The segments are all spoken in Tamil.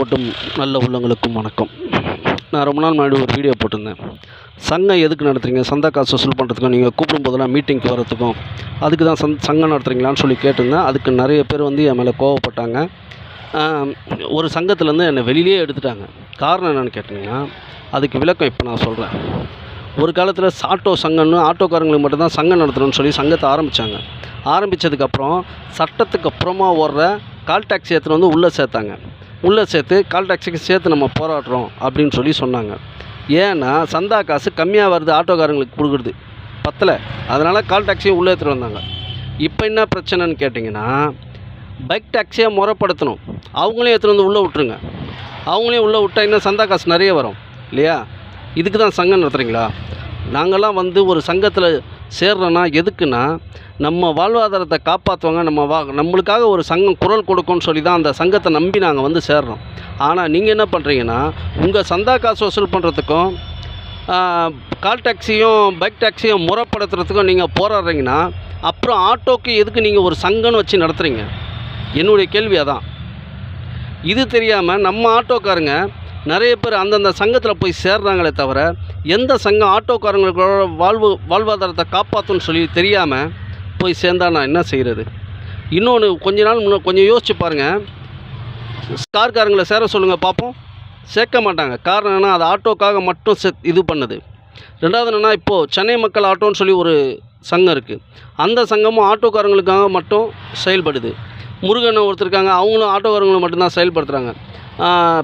போட்டும் நல்ல உள்ளங்களுக்கும் வணக்கம். நான் ரொம்ப நாள் முன்னாடி ஒரு வீடியோ போட்டிருந்தேன். சங்கம் எதுக்கு நடத்துகிறீங்க? சந்தா காசு வசூல் பண்ணுறதுக்கும் நீங்கள் கூப்பிடும் போதெல்லாம் மீட்டிங்க்கு வரத்துக்கும் அதுக்கு தான் சங்கம் நடத்துகிறீங்களான்னு சொல்லி கேட்டிருந்தேன். அதுக்கு நிறைய பேர் என் மேலே கோவப்பட்டாங்க. ஒரு சங்கத்துலேருந்து என்னை வெளியிலே எடுத்துட்டாங்க. காரணம் என்னென்னு கேட்டிங்கன்னா, அதுக்கு விளக்கம் இப்போ நான் சொல்கிறேன். ஒரு காலத்தில் ஆட்டோ சங்கம்னு ஆட்டோக்காரங்களுக்கு மட்டும்தான் சங்கம் நடத்தணும்னு சொல்லி சங்கத்தை ஆரம்பித்தாங்க. ஆரம்பித்ததுக்கப்புறம் சட்டத்துக்கு அப்புறமா ஓடுற கால் டாக்ஸி எடுத்துகிட்டு உள்ளே சேர்த்தாங்க. உள்ளே சேர்த்து கால் டாக்ஸிக்கு சேர்த்து நம்ம போராடுறோம் அப்படின்னு சொல்லி சொன்னாங்க. ஏன்னா சந்தா காசு கம்மியாக வருது, ஆட்டோக்காரங்களுக்கு கொடுக்குறது பத்தலை, அதனால் கால் டாக்ஸியை உள்ளே எடுத்துகிட்டு வந்தாங்க. இப்போ என்ன பிரச்சனைன்னு கேட்டிங்கன்னா, பைக் டாக்ஸியை முறைப்படுத்தணும். அவங்களையும் எடுத்துகிட்டு உள்ளே விட்டுருங்க. அவங்களையும் உள்ளே விட்டால் இன்னும் சந்தா காசு நிறைய வரும் இல்லையா? இதுக்கு தான் சங்கம் நடத்துகிறீங்களா? நாங்கள்லாம் ஒரு சங்கத்தில் சேர்றோன்னா எதுக்குன்னா, நம்ம வாழ்வாதாரத்தை காப்பாற்றுவாங்க, நம்மளுக்காக ஒரு சங்கம் குரல் கொடுக்கும்னு சொல்லி தான் அந்த சங்கத்தை நம்பி நாங்கள் சேர்றோம். ஆனால் நீங்கள் என்ன பண்ணுறீங்கன்னா, உங்கள் சந்தா காசு வசூல் பண்ணுறதுக்கும் கால் டாக்ஸியும் பைக் டாக்ஸியும் முறைப்படுத்துறதுக்கும் நீங்கள் போராடுறீங்கன்னா, அப்புறம் ஆட்டோக்கு எதுக்கு நீங்கள் ஒரு சங்கம்னு வச்சு நடத்துகிறீங்க? என்னுடைய கேள்வி அதான். இது தெரியாமல் நம்ம ஆட்டோக்காரங்க நிறைய பேர் அந்தந்த சங்கத்தில் போய் சேர்றாங்களே தவிர, எந்த சங்கம் ஆட்டோக்காரங்களோட வாழ்வாதாரத்தை காப்பாற்றுன்னு சொல்லி தெரியாமல் போய் சேர்ந்தா நான் என்ன செய்கிறது? இன்னொன்று, கொஞ்சம் யோசிச்சு பாருங்கள். கார்காரங்களை சேர சொல்லுங்கள் பார்ப்போம், சேர்க்க மாட்டாங்க. காரணம் என்னென்னா, அது ஆட்டோக்காக மட்டும் இது பண்ணுது. ரெண்டாவது என்னென்னா, இப்போது சென்னை மக்கள் ஆட்டோன்னு சொல்லி ஒரு சங்கம் இருக்குது. அந்த சங்கமும் ஆட்டோக்காரங்களுக்காக மட்டும் செயல்படுது. முருகன் ஒருத்தர் இருக்காங்க, அவங்களும் ஆட்டோக்காரங்களை மட்டும்தான் செயல்படுத்துகிறாங்க.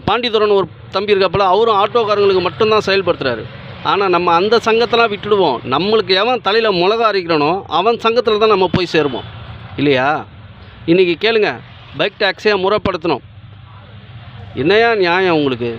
பாண்டித்துறைன்னு ஒரு தம்பி இருக்கப்பல, அவரும் ஆட்டோக்காரங்களுக்கு மட்டும்தான் செயல்படுத்துகிறாரு. ஆனால் நம்ம அந்த சங்கத்தெல்லாம் விட்டுடுவோம். நம்மளுக்கு எவன் தலையில் மிளகா அரைக்கிறானோ அவன் சங்கத்தில் தான் நம்ம போய் சேருவோம் இல்லையா? இன்றைக்கி கேளுங்க, பைக் டாக்ஸியை முறைப்படுத்தணும். என்னையா நியாயம் உங்களுக்கு?